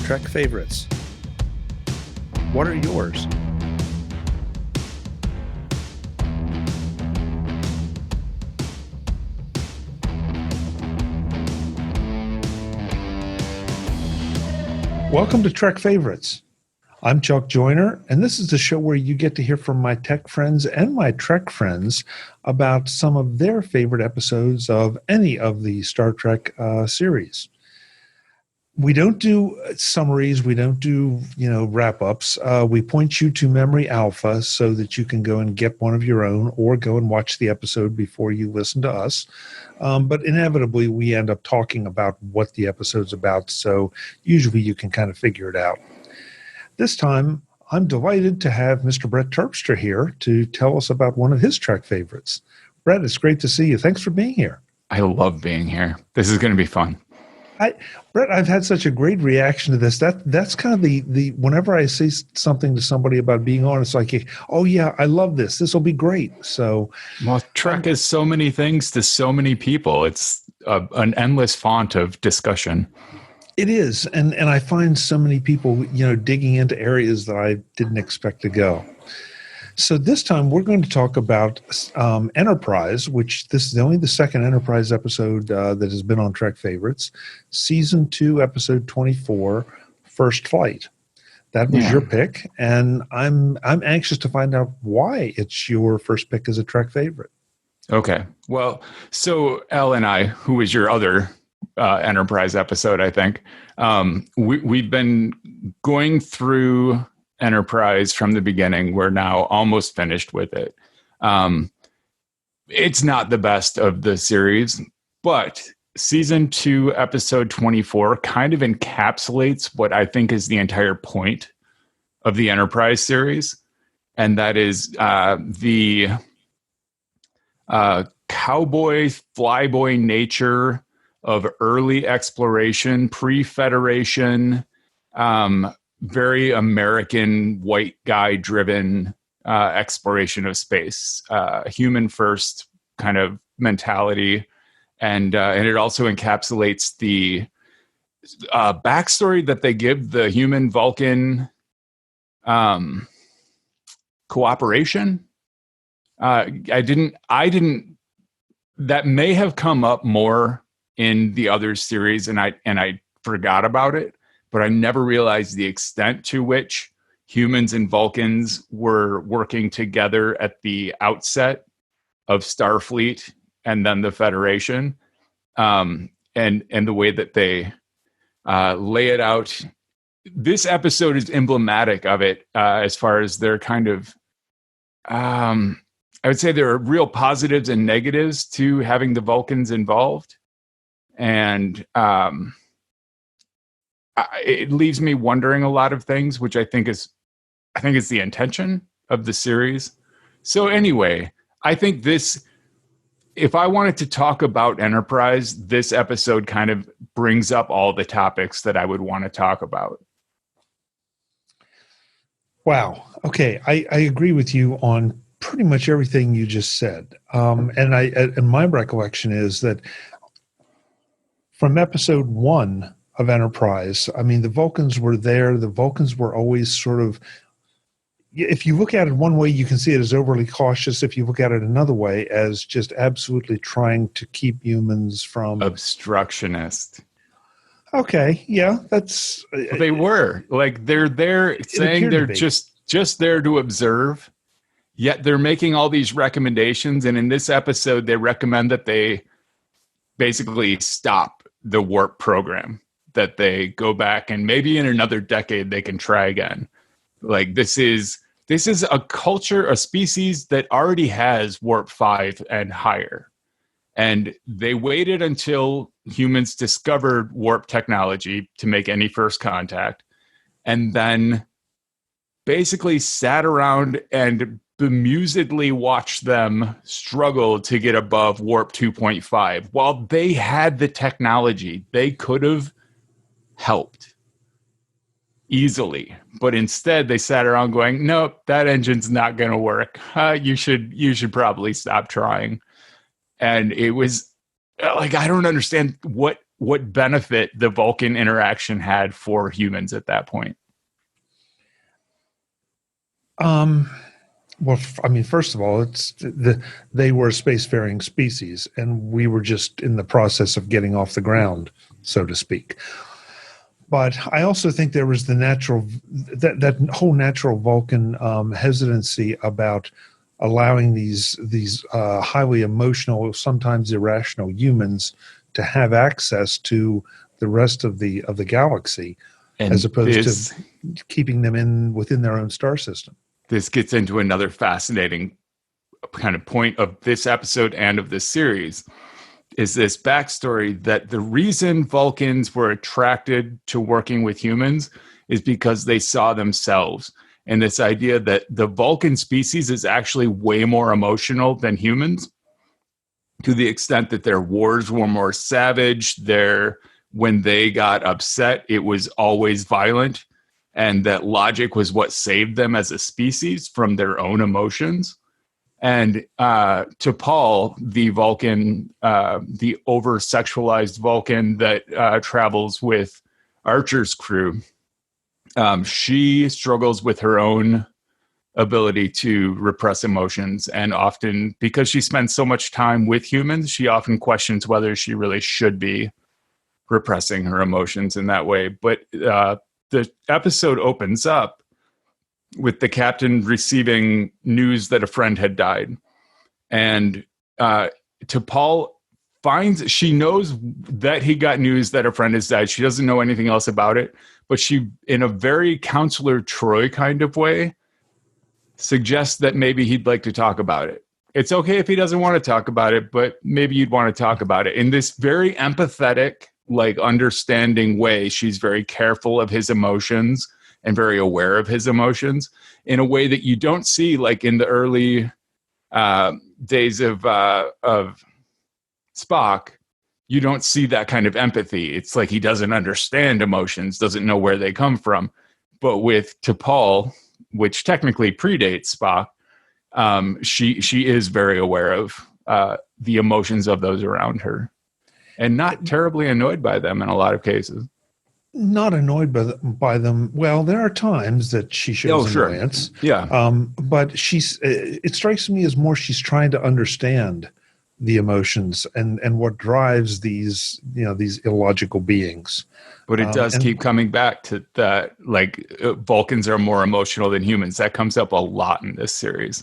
Trek favorites. What are yours? Welcome to Trek Favorites. I'm Chuck Joyner, and this is the show where you get to hear from my tech friends and my Trek friends about some of their favorite episodes of any of the Star Trek series. We don't do summaries. We don't do, wrap-ups. We point you to Memory Alpha so that you can go and get one of your own or go and watch the episode before you listen to us. But inevitably, we end up talking about what the episode's about, so usually you can kind of figure it out. This time, I'm delighted to have Mr. Brett Terpstra here to tell us about one of his Trek favorites. Brett, it's great to see you. Thanks for being here. I love being here. This is going to be fun. Brett, I've had such a great reaction to this. That's kind of the whenever I say something to somebody about being on, it's like, oh yeah, I love this. This will be great. So, well, Trek is so many things to so many people. It's an endless font of discussion. It is, and I find so many people, digging into areas that I didn't expect to go. So this time we're going to talk about Enterprise, which this is only the second Enterprise episode that has been on Trek Favorites, Season 2, Episode 24, First Flight. That was your pick, and I'm anxious to find out why it's your first pick as a Trek favorite. Okay. Well, so Elle and I, who was your other Enterprise episode, I think, we've been going through Enterprise from the beginning. We're now almost finished with it. It's not the best of the series, but Season 2, Episode 24 kind of encapsulates what I think is the entire point of the Enterprise series, and that is the cowboy, flyboy nature of early exploration, pre-Federation, very American white guy driven exploration of space, human first kind of mentality. And it also encapsulates the backstory that they give the human Vulcan cooperation. I didn't, that may have come up more in the other series and I forgot about it. But I never realized the extent to which humans and Vulcans were working together at the outset of Starfleet and then the Federation, and the way that they lay it out. This episode is emblematic of it as far as their kind of, I would say there are real positives and negatives to having the Vulcans involved. And it leaves me wondering a lot of things, which I think is the intention of the series. So anyway, I think if I wanted to talk about Enterprise, this episode kind of brings up all the topics that I would want to talk about. Wow. Okay. I agree with you on pretty much everything you just said. And my recollection is that from episode 1 of Enterprise, I mean, the Vulcans were there. The Vulcans were always sort of, if you look at it one way, you can see it as overly cautious. If you look at it another way, as just absolutely trying to keep humans from... Obstructionist. Okay, yeah, that's... They were. Like, they're there saying they're just there to observe, yet they're making all these recommendations, and in this episode, they recommend that they basically stop the warp program, that they go back and maybe in another decade they can try again. Like this is a culture, a species that already has warp 5 and higher. And they waited until humans discovered warp technology to make any first contact, and then basically sat around and bemusedly watched them struggle to get above warp 2.5 while they had the technology. They could have helped easily, but instead they sat around going, nope, that engine's not going to work. You should probably stop trying. And it was like, I don't understand what what benefit the Vulcan interaction had for humans at that point. Well, I mean, first of all, they were a spacefaring species, and we were just in the process of getting off the ground, so to speak. But I also think there was the that whole natural Vulcan hesitancy about allowing these highly emotional, sometimes irrational humans to have access to the rest of the galaxy, and as opposed to keeping them within their own star system. This gets into another fascinating kind of point of this episode and of this series, is this backstory that the reason Vulcans were attracted to working with humans is because they saw themselves. And this idea that the Vulcan species is actually way more emotional than humans, to the extent that their wars were more savage. When they got upset, it was always violent. And that logic was what saved them as a species from their own emotions. And to Paul, the Vulcan, the over-sexualized Vulcan that travels with Archer's crew, she struggles with her own ability to repress emotions. And often, because she spends so much time with humans, she often questions whether she really should be repressing her emotions in that way. But the episode opens up with the captain receiving news that a friend had died. And to Paul, she knows that he got news that a friend has died. She doesn't know anything else about it, but she, in a very Counselor Troi kind of way, suggests that maybe he'd like to talk about it. It's okay if he doesn't want to talk about it, but maybe you'd want to talk about it. In this very empathetic, understanding way, she's very careful of his emotions and very aware of his emotions in a way that you don't see in the early days of Spock. You don't see that kind of empathy. It's like he doesn't understand emotions, doesn't know where they come from. But with T'Pol, which technically predates Spock, she is very aware of the emotions of those around her, and not terribly annoyed by them in a lot of cases. Not annoyed by them. Well, there are times that she shows annoyance. Sure. Yeah. But it strikes me as more she's trying to understand the emotions and what drives these illogical beings. But it does keep coming back to that, Vulcans are more emotional than humans. That comes up a lot in this series.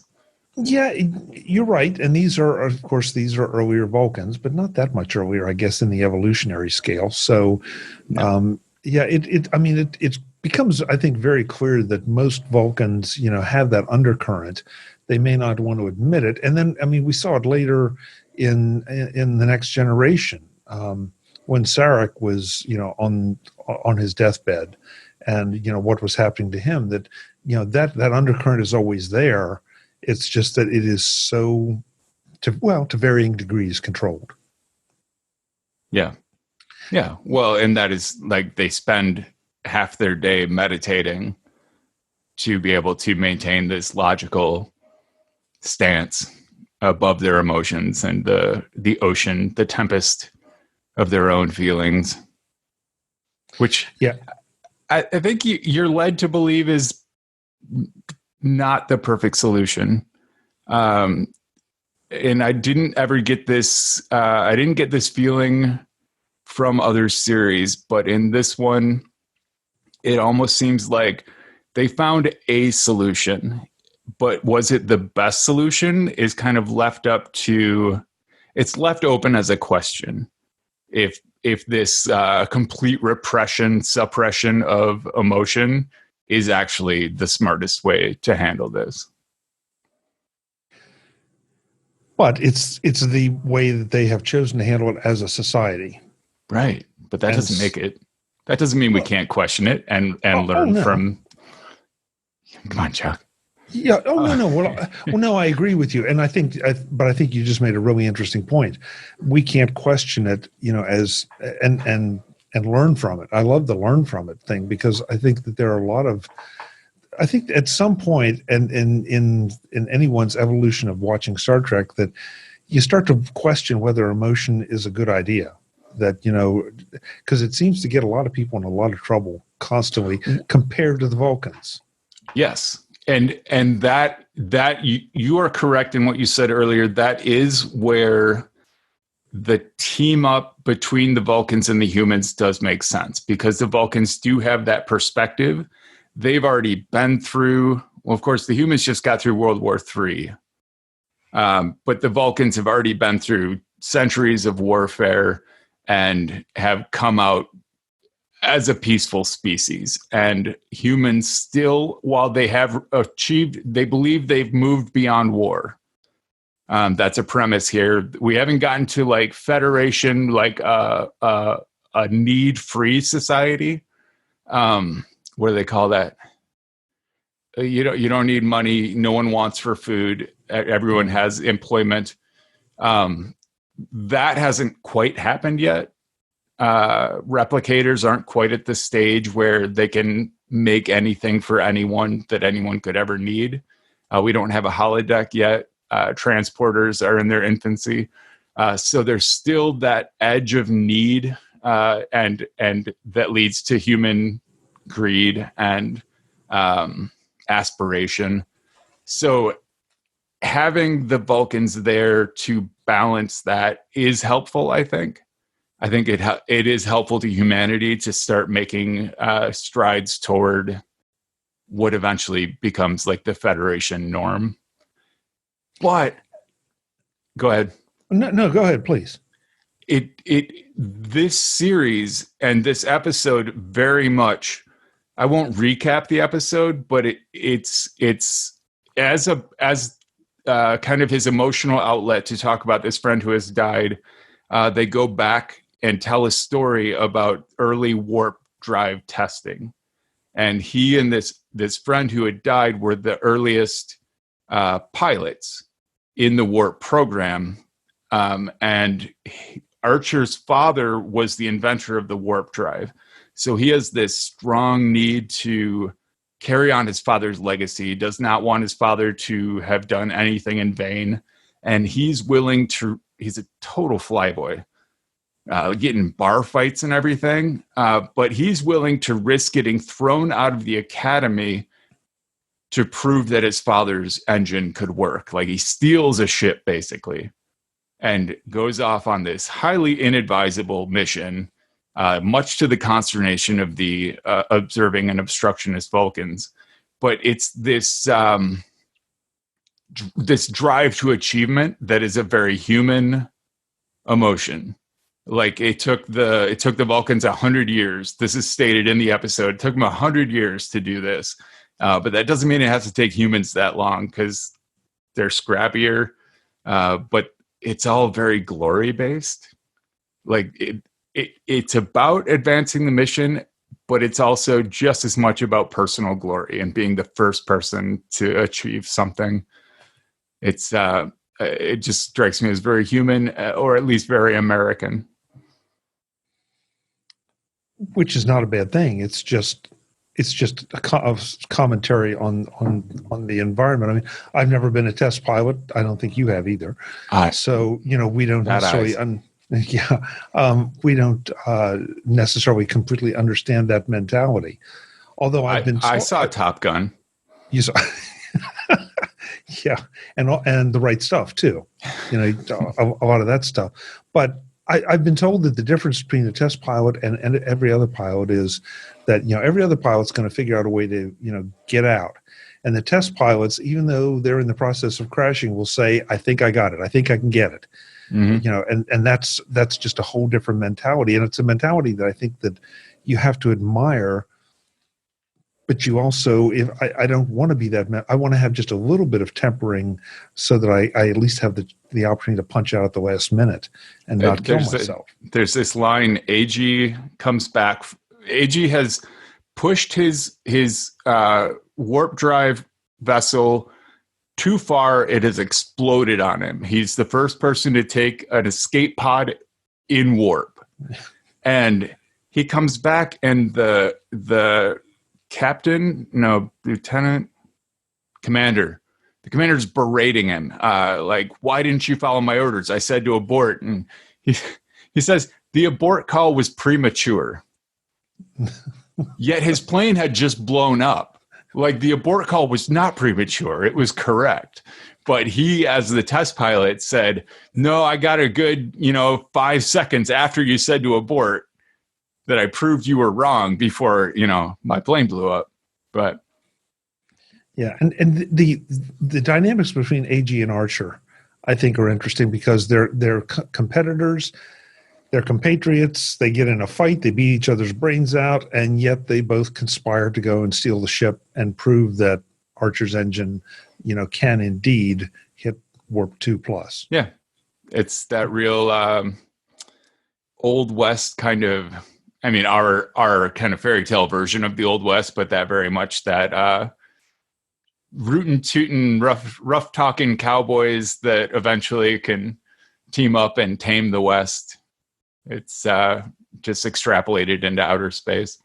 Yeah, you're right. And these are earlier Vulcans, but not that much earlier, I guess, in the evolutionary scale. So, no. It becomes, I think, very clear that most Vulcans, have that undercurrent. They may not want to admit it. And then, we saw it later in the Next Generation, when Sarek was, on his deathbed, and what was happening to him. That that undercurrent is always there. It's just that it is so, to varying degrees, controlled. Yeah. Yeah. Well, and that is they spend half their day meditating to be able to maintain this logical stance above their emotions and the ocean, the tempest of their own feelings, which I think you're led to believe is not the perfect solution. And I didn't ever get this, I didn't get this feeling from other series, but in this one, it almost seems like they found a solution, but was it the best solution is kind of left open as a question. If this complete suppression of emotion is actually the smartest way to handle this. But it's the way that they have chosen to handle it as a society. Right. But that doesn't mean we can't question it and learn from. Come on, Chuck. Yeah. Oh, no. Well, no, I agree with you. And I think you just made a really interesting point. We can't question it, as, and learn from it. I love the learn from it thing, because I think that there are I think at some point in anyone's evolution of watching Star Trek, that you start to question whether emotion is a good idea. that, because it seems to get a lot of people in a lot of trouble constantly compared to the Vulcans. Yes. And that you are correct in what you said earlier. That is where the team up between the Vulcans and the humans does make sense, because the Vulcans do have that perspective. They've already been through, well, of course, the humans just got through World War III. But the Vulcans have already been through centuries of warfare and have come out as a peaceful species. And humans still, while they have achieved, they believe they've moved beyond war. That's a premise here. We haven't gotten to like Federation, like a need-free society. What do they call that? You don't need money. No one wants for food. Everyone has employment. That hasn't quite happened yet. Replicators aren't quite at the stage where they can make anything for anyone that anyone could ever need. We don't have a holodeck yet. Transporters are in their infancy. So there's still that edge of need, and that leads to human greed and aspiration. So having the Vulcans there to balance that is helpful, I think. I think it is helpful to humanity to start making strides toward what eventually becomes like the Federation norm. But go ahead. No, go ahead, please. This series and this episode very much, I won't recap the episode, but it's as kind of his emotional outlet to talk about this friend who has died. They go back and tell a story about early warp drive testing. And he and this friend who had died were the earliest pilots in the warp program. And Archer's father was the inventor of the warp drive. So he has this strong need to carry on his father's legacy. He does not want his father to have done anything in vain. And he's a total flyboy. Getting bar fights and everything, but he's willing to risk getting thrown out of the academy to prove that his father's engine could work. Like, he steals a ship, basically, and goes off on this highly inadvisable mission, much to the consternation of the observing and obstructionist Vulcans. But it's this drive to achievement that is a very human emotion. Like, it took the Vulcans 100 years. This is stated in the episode. It took them 100 years to do this. But that doesn't mean it has to take humans that long, because they're scrappier. But it's all very glory-based. Like, it's about advancing the mission, but it's also just as much about personal glory and being the first person to achieve something. It just strikes me as very human, or at least very American. Which is not a bad thing. It's just a commentary on the environment. I mean, I've never been a test pilot. I don't think you have either. So we don't necessarily. We don't necessarily completely understand that mentality. Although I saw Top Gun. You saw. Yeah, and the right stuff too. A lot of that stuff. But I've been told that the difference between a test pilot and every other pilot is that every other pilot's going to figure out a way to get out, and the test pilots, even though they're in the process of crashing, will say, "I think I got it. I think I can get it." Mm-hmm. And that's just a whole different mentality, and it's a mentality that I think that you have to admire. But you also, if I don't want to be that, I want to have just a little bit of tempering so that I at least have the opportunity to punch out at the last minute and not kill myself. There's this line, AG comes back. AG has pushed his warp drive vessel too far. It has exploded on him. He's the first person to take an escape pod in warp. And he comes back, and the lieutenant commander. The commander's berating him. Like, why didn't you follow my orders? I said to abort. And he says, the abort call was premature. Yet his plane had just blown up. Like, the abort call was not premature. It was correct. But he, as the test pilot, said, no, I got a good, 5 seconds after you said to abort that I proved you were wrong before, my plane blew up. But yeah, and the dynamics between AG and Archer, I think, are interesting because they're competitors, they're compatriots. They get in a fight, they beat each other's brains out, and yet they both conspire to go and steal the ship and prove that Archer's engine, can indeed hit warp 2+. Yeah, it's that real Old West kind of. I mean, our kind of fairy tale version of the Old West, but that very much that rootin' tootin' rough talking cowboys that eventually can team up and tame the West. It's just extrapolated into outer space,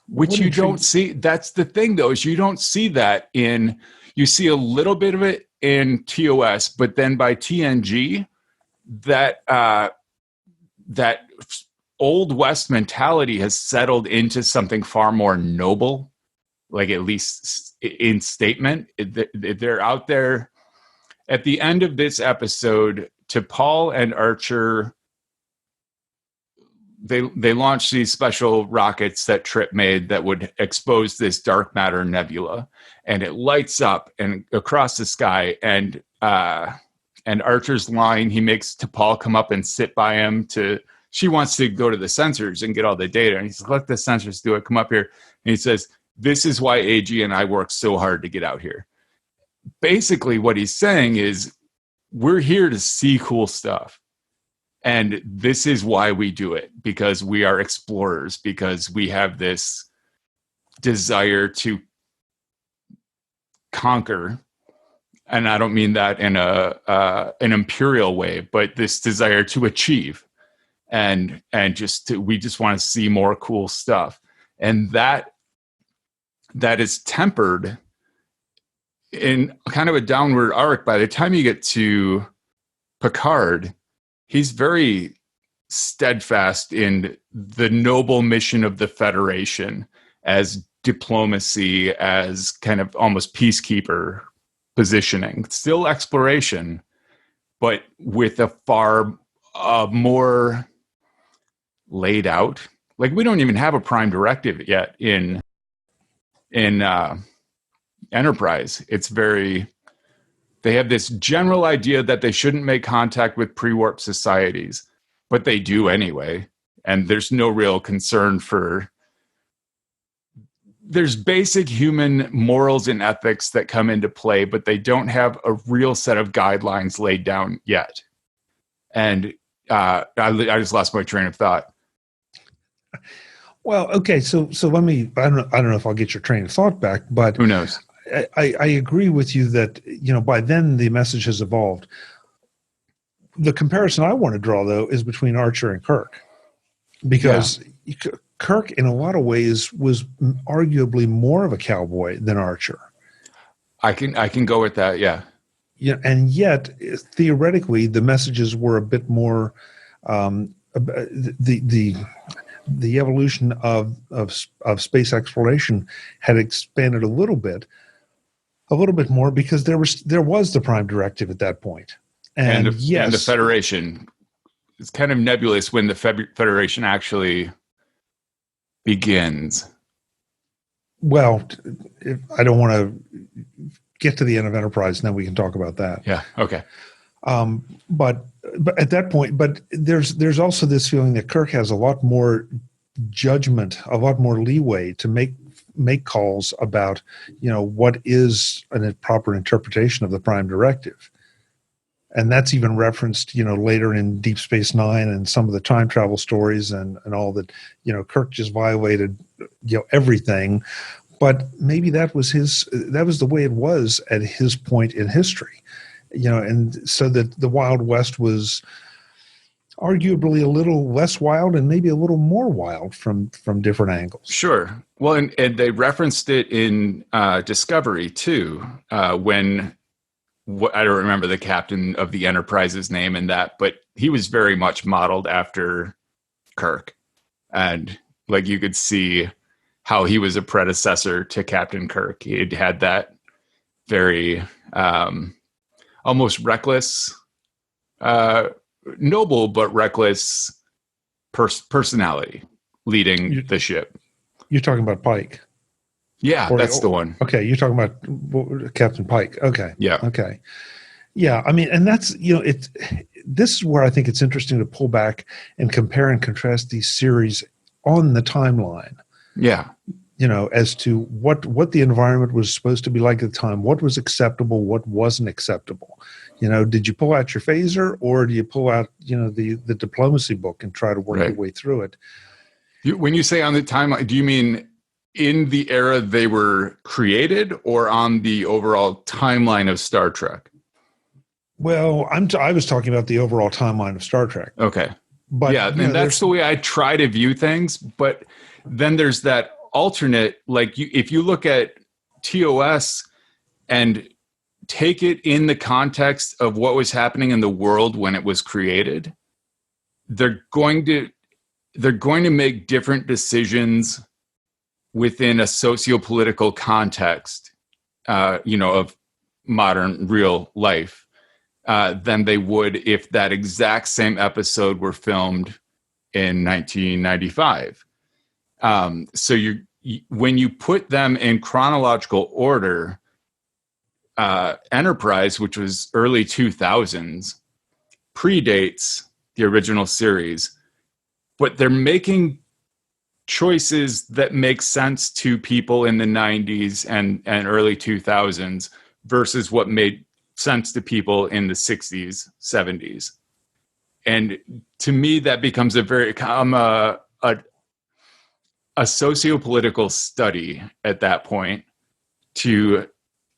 which you don't see. That's the thing, though, is you don't see that you see a little bit of it in TOS, but then by TNG, that Old West mentality has settled into something far more noble, like at least in statement. They're out there at the end of this episode. T'Pol and Archer, they launched these special rockets that Trip made that would expose this dark matter nebula, and it lights up and across the sky. And Archer's line, he makes T'Pol come up and sit by him she wants to go to the sensors and get all the data. And he says, let the sensors do it. Come up here. And he says, this is why AG and I work so hard to get out here. Basically, what he's saying is, we're here to see cool stuff. And this is why we do it, because we are explorers, because we have this desire to conquer. And I don't mean that in an imperial way, but this desire to achieve. And we just want to see more cool stuff. And that is tempered in kind of a downward arc. By the time you get to Picard, he's very steadfast in the noble mission of the Federation as diplomacy, as kind of almost peacekeeper positioning. Still exploration, but with a far more laid out. Like, we don't even have a prime directive yet in Enterprise. It's they have this general idea that they shouldn't make contact with pre-warp societies, but they do anyway. And there's no real concern there's basic human morals and ethics that come into play, but they don't have a real set of guidelines laid down yet. And I just lost my train of thought. Well, okay, so let me. I don't know if I'll get your train of thought back, but who knows? I agree with you that by then the message has evolved. The comparison I want to draw, though, is between Archer and Kirk, because Kirk, in a lot of ways, was arguably more of a cowboy than Archer. I can go with that. Yeah. Yeah, and yet theoretically the messages were a bit more. The evolution of space exploration had expanded a little bit more, because there was the prime directive at that point, and the Federation. It's kind of nebulous when the Federation actually begins. Well, I don't want to get to the end of Enterprise, and then we can talk about that. Yeah. Okay. But at that point, there's also this feeling that Kirk has a lot more judgment, a lot more leeway to make calls about, what is a proper interpretation of the prime directive. And that's even referenced, later in Deep Space Nine and some of the time travel stories and all that, Kirk just violated, everything. But maybe that was the way it was at his point in history. And so that the Wild West was arguably a little less wild and maybe a little more wild from different angles. Sure. Well, and they referenced it in Discovery too, when I don't remember the captain of the Enterprise's name in that, but he was very much modeled after Kirk. And like you could see how he was a predecessor to Captain Kirk. He had that very almost reckless, noble but reckless personality leading the ship. You're talking about Pike. Yeah, that's the one. Okay, you're talking about Captain Pike. Okay. Yeah. Okay. Yeah, I mean, and that's, this is where I think it's interesting to pull back and compare and contrast these series on the timeline. Yeah. As to what the environment was supposed to be like at the time, what was acceptable, what wasn't acceptable. Did you pull out your phaser, or do you pull out, the diplomacy book and try to work your way through it? When you say on the timeline, do you mean in the era they were created, or on the overall timeline of Star Trek? Well, I was talking about the overall timeline of Star Trek. Okay. But yeah, and that's the way I try to view things. But then there's that alternate, like if you look at TOS and take it in the context of what was happening in the world when it was created, they're going to make different decisions within a socio-political context, of modern real life, than they would if that exact same episode were filmed in 1995. So when you put them in chronological order, Enterprise, which was early 2000s, predates the original series, but they're making choices that make sense to people in the 90s and early 2000s versus what made sense to people in the 60s, 70s. And to me, that becomes a socio-political study at that point to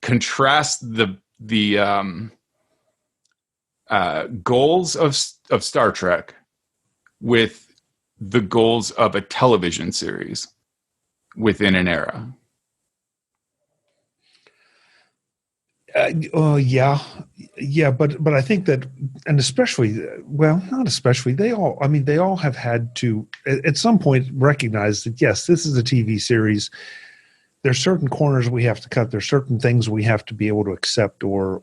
contrast the goals of Star Trek with the goals of a television series within an era. Yeah, but I think that, and especially, well, not especially, they all have had to at some point recognize that yes, this is a TV series. There's certain corners we have to cut. There's certain things we have to be able to accept or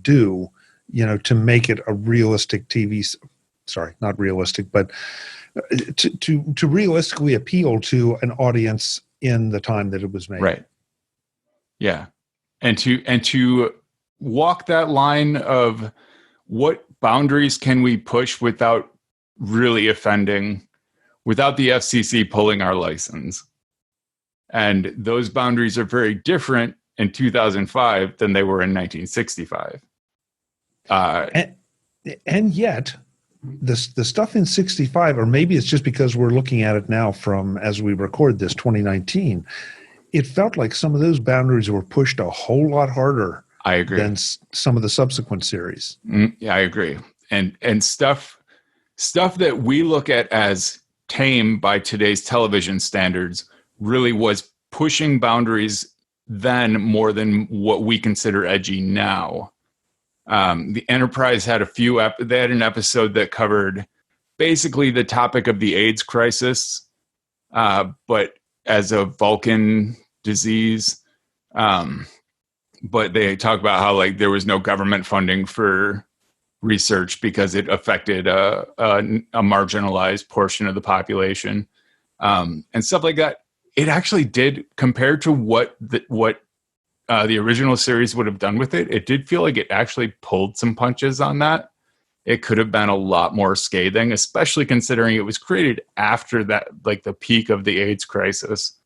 do, to make it a realistic TV. Sorry, not realistic, but to realistically appeal to an audience in the time that it was made. Right. Yeah. And to walk that line of what boundaries can we push without really offending, without the FCC pulling our license. And those boundaries are very different in 2005 than they were in 1965. And yet, the stuff in 65, or maybe it's just because we're looking at it now from, as we record this, 2019, it felt like some of those boundaries were pushed a whole lot harder. I agree. Than some of the subsequent series. Yeah, I agree. And stuff that we look at as tame by today's television standards really was pushing boundaries then more than what we consider edgy now. The Enterprise had they had an episode that covered basically the topic of the AIDS crisis, but as a Vulcan disease. But they talk about how like there was no government funding for research because it affected a marginalized portion of the population, and stuff like that. It actually did, compared to what the original series would have done with it. It did feel like it actually pulled some punches on that. It could have been a lot more scathing, especially considering it was created after that, like the peak of the AIDS crisis.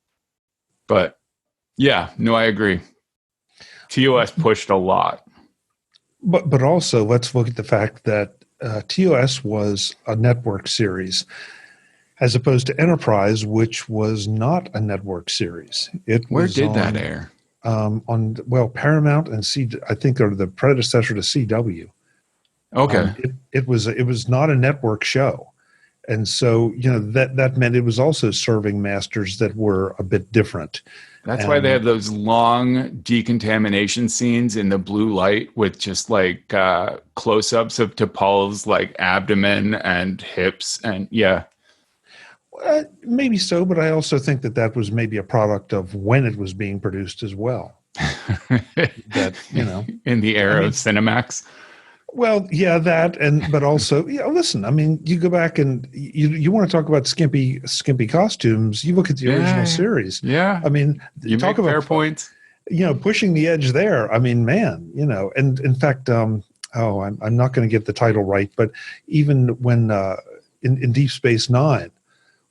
But yeah, no, I agree. TOS pushed a lot. But also, let's look at the fact that TOS was a network series, as opposed to Enterprise, which was not a network series. Where did that air? Paramount and I think are the predecessor to CW. Okay. It was not a network show. And so, that meant it was also serving masters that were a bit different. That's why they have those long decontamination scenes in the blue light with just like close-ups of T'Pol's like abdomen and hips. And maybe so, but I also think that was maybe a product of when it was being produced as well. That, in the era of Cinemax. Well, yeah, but also, listen, I mean, you go back and you want to talk about skimpy costumes, you look at the original series. Yeah. I mean, you talk about fair points. Pushing the edge there. I mean, man, and in fact, I'm not going to get the title right, but even when in Deep Space Nine,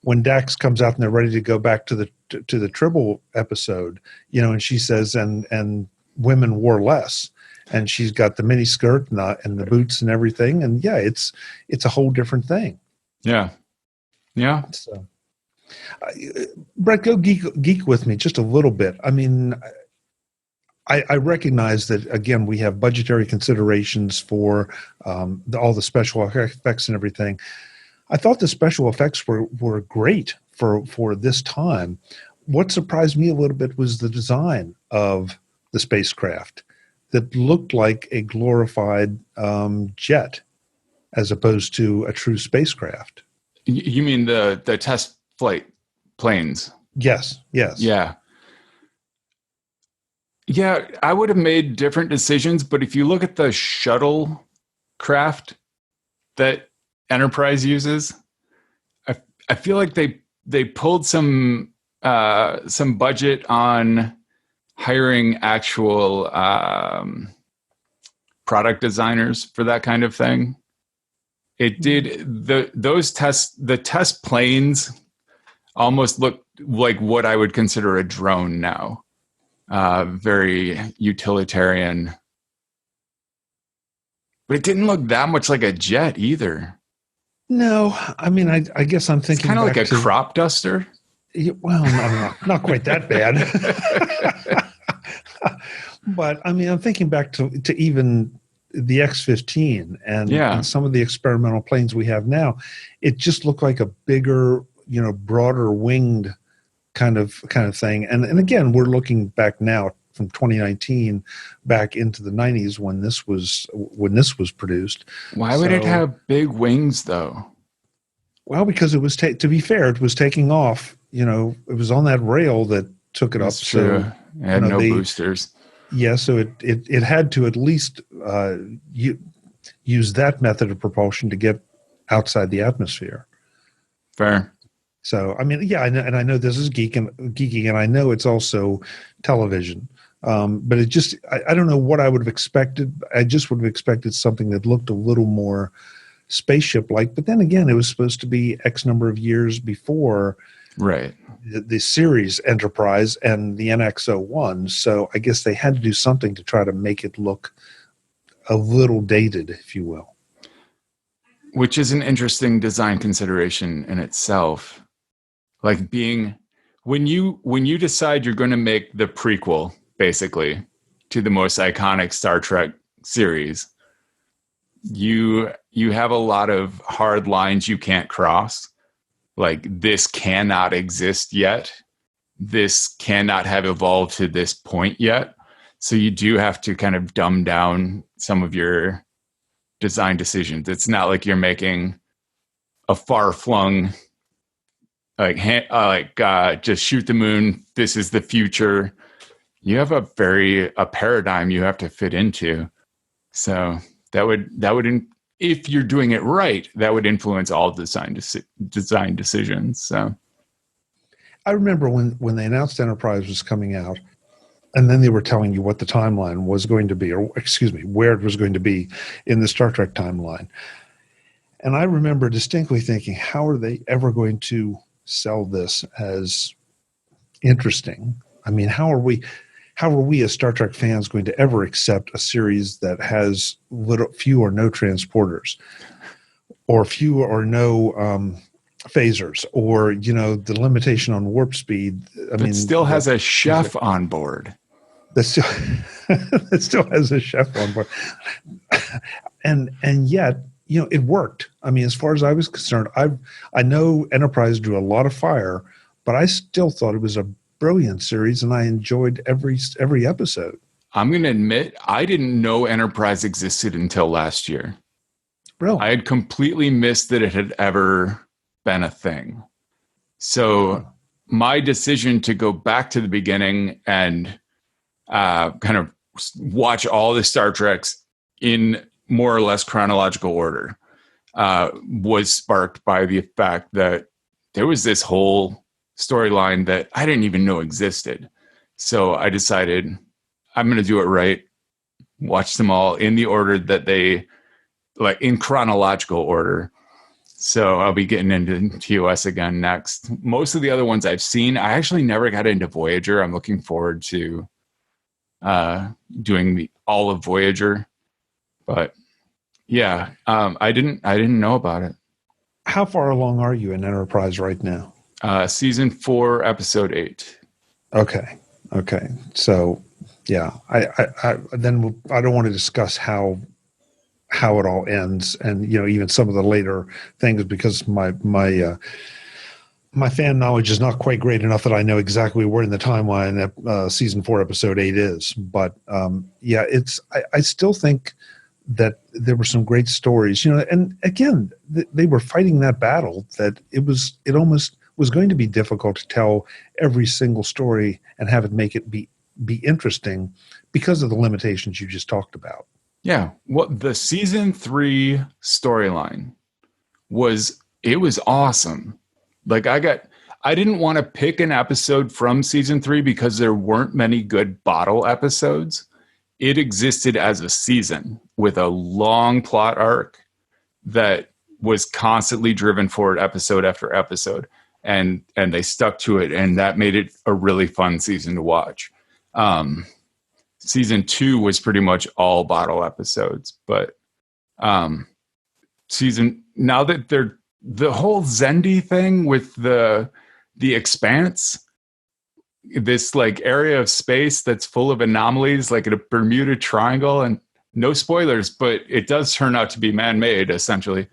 when Dax comes out and they're ready to go back to the Tribble episode, and she says, and women wore less. And she's got the mini skirt and the boots and everything. And it's a whole different thing. Yeah. Yeah. So, Brett, go geek with me just a little bit. I mean, I recognize that, again, we have budgetary considerations for all the special effects and everything. I thought the special effects were great for this time. What surprised me a little bit was the design of the spacecraft that looked like a glorified jet as opposed to a true spacecraft. You mean the test flight planes? Yes. Yeah, I would have made different decisions, but if you look at the shuttle craft that Enterprise uses, I feel like they pulled some budget on hiring actual product designers for that kind of thing. It did the test planes almost look like what I would consider a drone now. Very utilitarian. But it didn't look that much like a jet either. No, I mean, I guess I'm thinking it's kind of like a crop duster. Well, not quite that bad. But I mean, I'm thinking back to even the X-15 and some of the experimental planes we have now. It just looked like a bigger, broader winged kind of thing. And again, we're looking back now from 2019 back into the 90s when this was produced. Why would it have big wings though? Well, because it was to be fair, it was taking off. It was on that rail that took it That's up. True. So it had no boosters. Yeah, so it had to at least use that method of propulsion to get outside the atmosphere. Fair. So I mean, and I know this is geeky, and I know it's also television. But it just I don't know what I would have expected. I just would have expected something that looked a little more spaceship-like. But then again, it was supposed to be X number of years before. Right. The series Enterprise and the NX-01. So I guess they had to do something to try to make it look a little dated, if you will. Which is an interesting design consideration in itself. Like when you decide you're going to make the prequel, basically, to the most iconic Star Trek series, you have a lot of hard lines you can't cross. Like, this cannot exist yet. This cannot have evolved to this point yet. So you do have to kind of dumb down some of your design decisions. It's not like you're making a far-flung, just shoot the moon, this is the future. You have a paradigm you have to fit into. So that would if you're doing it right, that would influence all design decisions. So, I remember when they announced Enterprise was coming out, and then they were telling you what the timeline was going to be, or excuse me, where it was going to be in the Star Trek timeline. And I remember distinctly thinking, how are they ever going to sell this as interesting? I mean, how are we as Star Trek fans going to ever accept a series that has few or no transporters, or few or no phasers, or the limitation on warp speed? It still has a chef on board. It still has a chef on board, and yet it worked. I mean, as far as I was concerned, I know Enterprise drew a lot of fire, but I still thought it was a brilliant series, and I enjoyed every episode. I'm going to admit, I didn't know Enterprise existed until last year. Really? I had completely missed that it had ever been a thing. So my decision to go back to the beginning and kind of watch all the Star Treks in more or less chronological order was sparked by the fact that there was this whole storyline that I didn't even know existed. So I decided I'm going to do it right. Watch them all in the order that they, like, in chronological order. So I'll be getting into TOS again next. Most of the other ones I've seen, I actually never got into Voyager. I'm looking forward to doing all of Voyager. But yeah, I didn't know about it. How far along are you in Enterprise right now? Season 4, episode 8. Okay. So yeah, I don't want to discuss how it all ends, and even some of the later things, because my fan knowledge is not quite great enough that I know exactly where in the timeline that season 4 episode 8 is. But I still think that there were some great stories, and again, they were fighting that battle that it almost was going to be difficult to tell every single story and have it make it be interesting because of the limitations you just talked about. Yeah. What the season 3 storyline was awesome. Like, I didn't want to pick an episode from season 3 because there weren't many good bottle episodes. It existed as a season with a long plot arc that was constantly driven forward episode after episode. And they stuck to it, and that made it a really fun season to watch. Season 2 was pretty much all bottle episodes, but now that the whole Zendi thing with the Expanse, this like area of space that's full of anomalies, like a Bermuda Triangle, and no spoilers, but it does turn out to be man-made, essentially.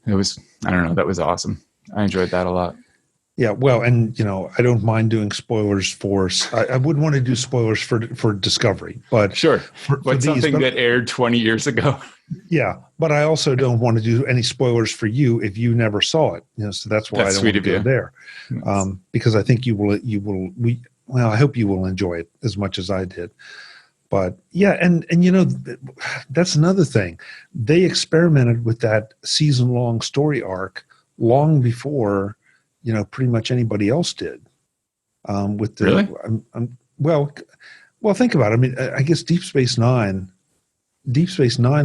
It was, I don't know, that was awesome. I enjoyed that a lot. Yeah, well, and I don't mind doing spoilers for. I wouldn't want to do spoilers for Discovery, but sure, but something that aired 20 years ago. Yeah, but I also don't want to do any spoilers for you if you never saw it. So that's why I don't want to do it there, because I think you will. I hope you will enjoy it as much as I did. But yeah, and that's another thing. They experimented with that season-long story arc long before pretty much anybody else did. With the really? Well, think about it. I mean, I guess Deep Space Nine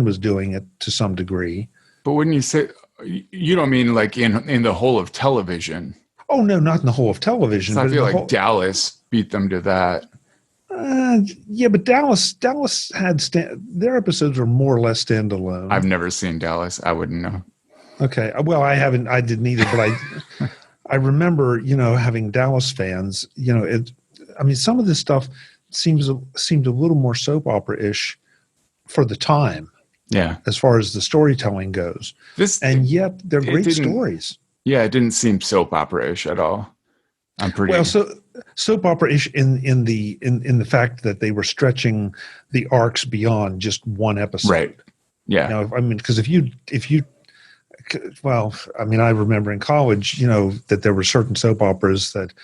was doing it to some degree. But wouldn't you say, you don't mean like in the whole of television? Oh no, not in the whole of television. I feel like Dallas beat them to that. Yeah, but Dallas had their episodes were more or less standalone. I've never seen Dallas. I wouldn't know. Okay, well, I haven't. I didn't either, but I remember having Dallas fans. Some of this stuff seemed a little more soap opera-ish for the time. Yeah, as far as the storytelling goes, and yet they're great stories. Yeah, it didn't seem soap opera-ish at all. I'm pretty well. So soap opera-ish in the fact that they were stretching the arcs beyond just one episode. Right. Yeah. Because if you, I remember in college, that there were certain soap operas that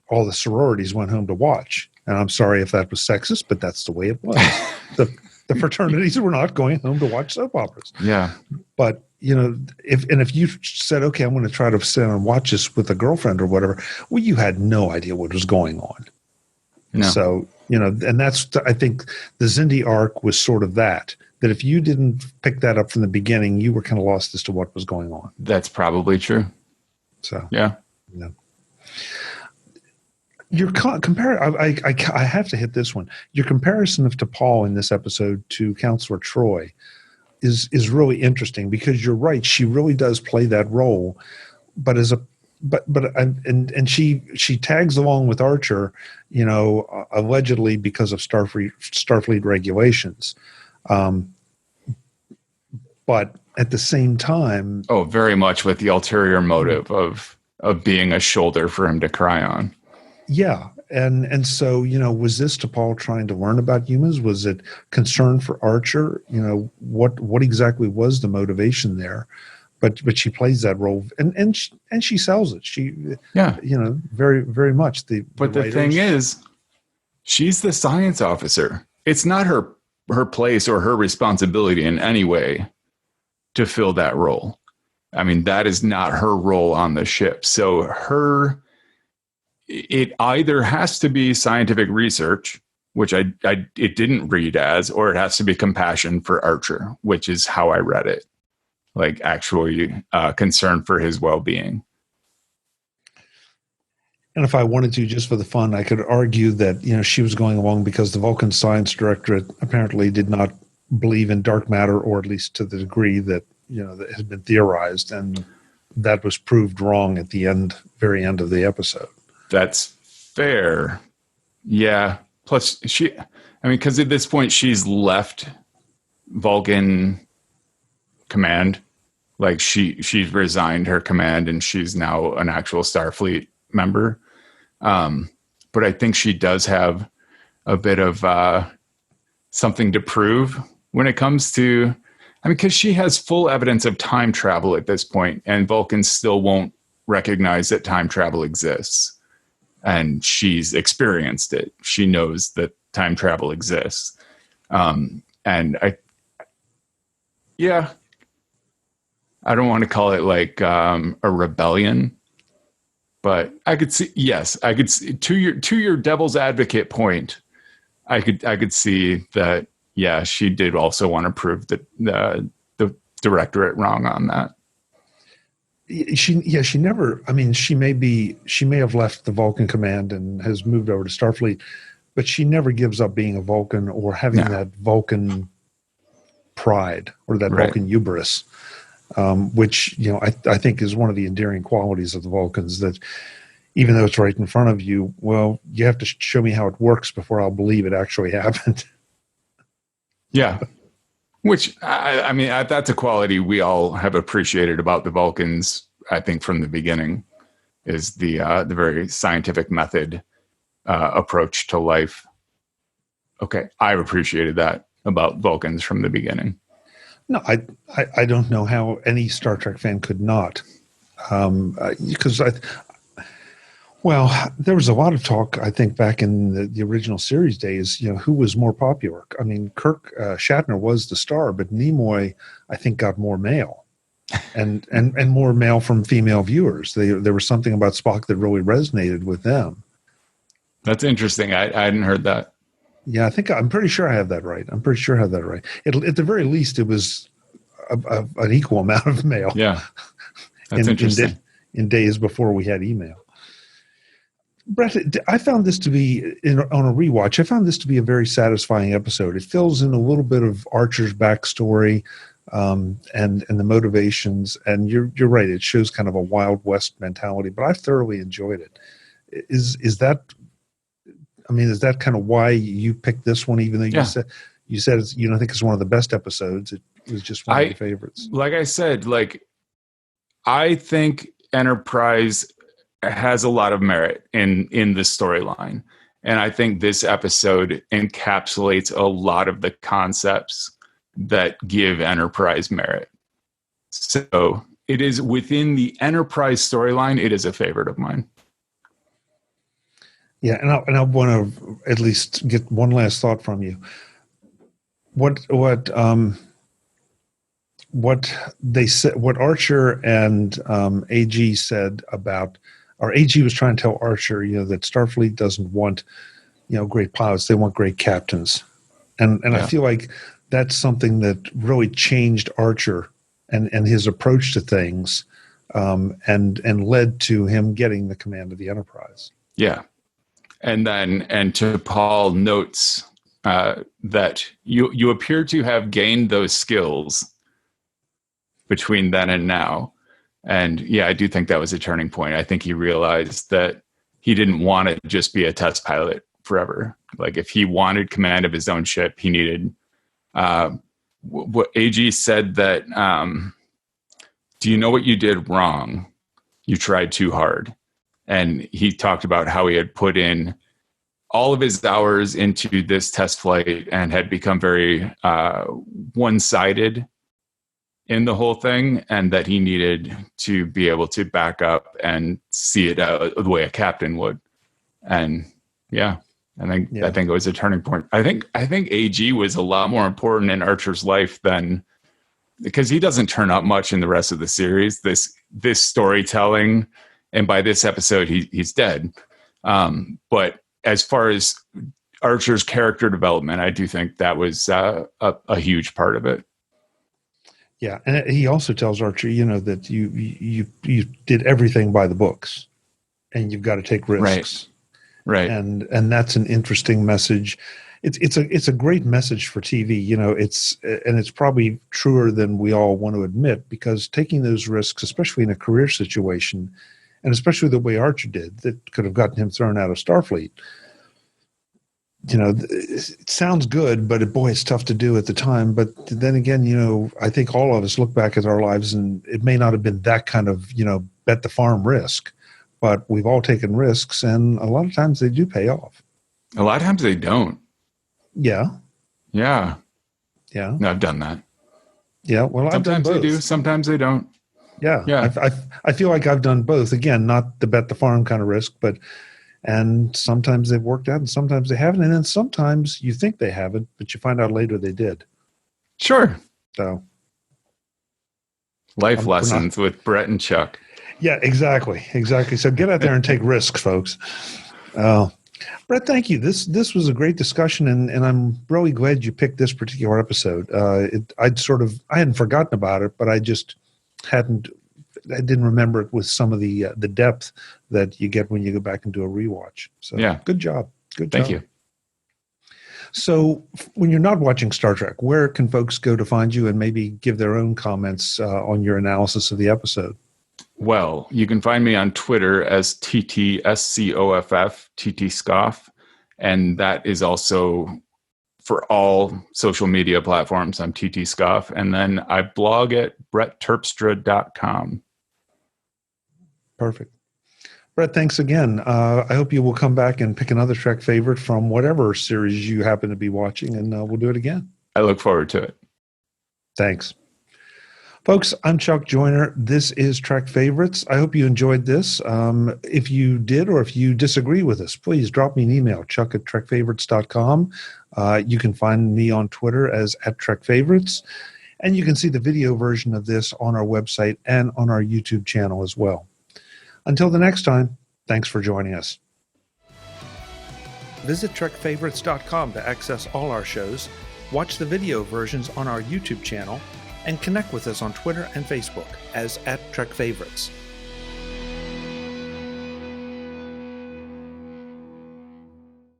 all the sororities went home to watch, and I'm sorry if that was sexist, but that's the way it was. The fraternities were not going home to watch soap operas. Yeah. But if you said, okay, I'm going to try to sit and watch this with a girlfriend or whatever, well, you had no idea what was going on. No. So, and that's, I think the Xindi arc was sort of that if you didn't pick that up from the beginning, you were kind of lost as to what was going on. That's probably true. So, yeah. Your I have to hit this one. Your comparison of T'Pol in this episode to Counselor Troi is really interesting, because you're right. She really does play that role, but she tags along with Archer, allegedly because of Starfleet regulations. But at the same time, very much with the ulterior motive of being a shoulder for him to cry on. Yeah. And so, was this T'Pol trying to learn about humans? Was it concern for Archer? What exactly was the motivation there? But she plays that role, and she sells it. Very, very much. But the thing is, she's the science officer. It's not her place or her responsibility in any way to fill that role. I mean, that is not her role on the ship. So it either has to be scientific research, which it didn't read as, or it has to be compassion for Archer, which is how I read it. Like actually concern for his well-being. And if I wanted to, just for the fun, I could argue that, she was going along because the Vulcan Science Directorate apparently did not believe in dark matter, or at least to the degree that, that had been theorized. And that was proved wrong at the very end of the episode. That's fair. Yeah. Plus because at this point she's left Vulcan command. Like she's resigned her command and she's now an actual Starfleet member. But I think she does have a bit of something to prove when it comes to, because she has full evidence of time travel at this point, and Vulcans still won't recognize that time travel exists. And she's experienced it. She knows that time travel exists. I don't want to call it like a rebellion, but I could see to your devil's advocate point. I could see that. Yeah, she did also want to prove that the directorate wrong on that. She never. She may have left the Vulcan command and has moved over to Starfleet, but she never gives up being a Vulcan or having that Vulcan pride or that Vulcan hubris. Which, I think is one of the endearing qualities of the Vulcans, that even though it's right in front of you, well, you have to show me how it works before I'll believe it actually happened. Yeah. Which, that's a quality we all have appreciated about the Vulcans, I think, from the beginning, is the very scientific method approach to life. Okay. I've appreciated that about Vulcans from the beginning. No, I don't know how any Star Trek fan could not, because there was a lot of talk, I think, back in the original series days, who was more popular. Kirk, Shatner was the star, but Nimoy, I think, got more mail, and more mail from female viewers. There was something about Spock that really resonated with them. That's interesting. I hadn't heard that. Yeah, I'm pretty sure I have that right. At the very least, it was an equal amount of mail. Yeah, that's interesting. In days before we had email. Brett, I found this to be, on a rewatch, I found this to be a very satisfying episode. It fills in a little bit of Archer's backstory and the motivations. And you're right, it shows kind of a Wild West mentality, but I thoroughly enjoyed it. Is that kind of why you picked this one, even though you said you don't think it's one of the best episodes? It was just one of your favorites. Like I said, I think Enterprise has a lot of merit in the storyline. And I think this episode encapsulates a lot of the concepts that give Enterprise merit. So it is within the Enterprise storyline. It is a favorite of mine. Yeah, and I want to at least get one last thought from you. What they said, what Archer and AG said about, or AG was trying to tell Archer, that Starfleet doesn't want, great pilots; they want great captains, and I feel like that's something that really changed Archer and his approach to things, and led to him getting the command of the Enterprise. Yeah. And T'Pol notes that you appear to have gained those skills between then and now. And yeah, I do think that was a turning point. I think he realized that he didn't want to just be a test pilot forever. Like if he wanted command of his own ship, he needed what AG said that, do you know what you did wrong? You tried too hard. And he talked about how he had put in all of his hours into this test flight and had become very one-sided in the whole thing, and that he needed to be able to back up and see it the way a captain would. And yeah, I think it was a turning point. I think AG was a lot more important in Archer's life than, because he doesn't turn up much in the rest of the series. This storytelling, and by this episode he's dead. But as far as Archer's character development, I do think that was a huge part of it. Yeah, and he also tells Archer, that you did everything by the books, and you've got to take risks. Right. And that's an interesting message. It's a great message for TV. It's probably truer than we all want to admit, because taking those risks, especially in a career situation, and especially the way Archer did, that could have gotten him thrown out of Starfleet. It sounds good, but boy, it's tough to do at the time. But then again, I think all of us look back at our lives, and it may not have been that kind of, bet the farm risk, but we've all taken risks, and a lot of times they do pay off. A lot of times they don't. Yeah. Yeah. Yeah. No, I've done that. Yeah. Well, sometimes I've done both. They do. Sometimes they don't. Yeah. Yeah. I feel like I've done both. Again, not the bet the farm kind of risk, and sometimes they've worked out and sometimes they haven't. And then sometimes you think they haven't, but you find out later they did. Sure. So. Life lessons with Brett and Chuck. Yeah, exactly. So get out there and take risks, folks. Brett, thank you. This was a great discussion, and I'm really glad you picked this particular episode. I hadn't forgotten about it, but I didn't remember it with some of the depth that you get when you go back and do a rewatch. So yeah, good job. Thank you. So when you're not watching Star Trek, where can folks go to find you and maybe give their own comments on your analysis of the episode? Well, you can find me on Twitter as TTSCOFF, TTSCOFF, and that is also for all social media platforms. I'm TTSCOFF, and then I blog at brettterpstra.com. Perfect. Brett, thanks again. I hope you will come back and pick another Trek favorite from whatever series you happen to be watching, and we'll do it again. I look forward to it. Thanks. Folks, I'm Chuck Joyner. This is Trek Favorites. I hope you enjoyed this. If you did, or if you disagree with us, please drop me an email, chuck@trekfavorites.com. You can find me on Twitter as @TrekFavorites, and you can see the video version of this on our website and on our YouTube channel as well. Until the next time, thanks for joining us. Visit TrekFavorites.com to access all our shows, watch the video versions on our YouTube channel, and connect with us on Twitter and Facebook as @TrekFavorites.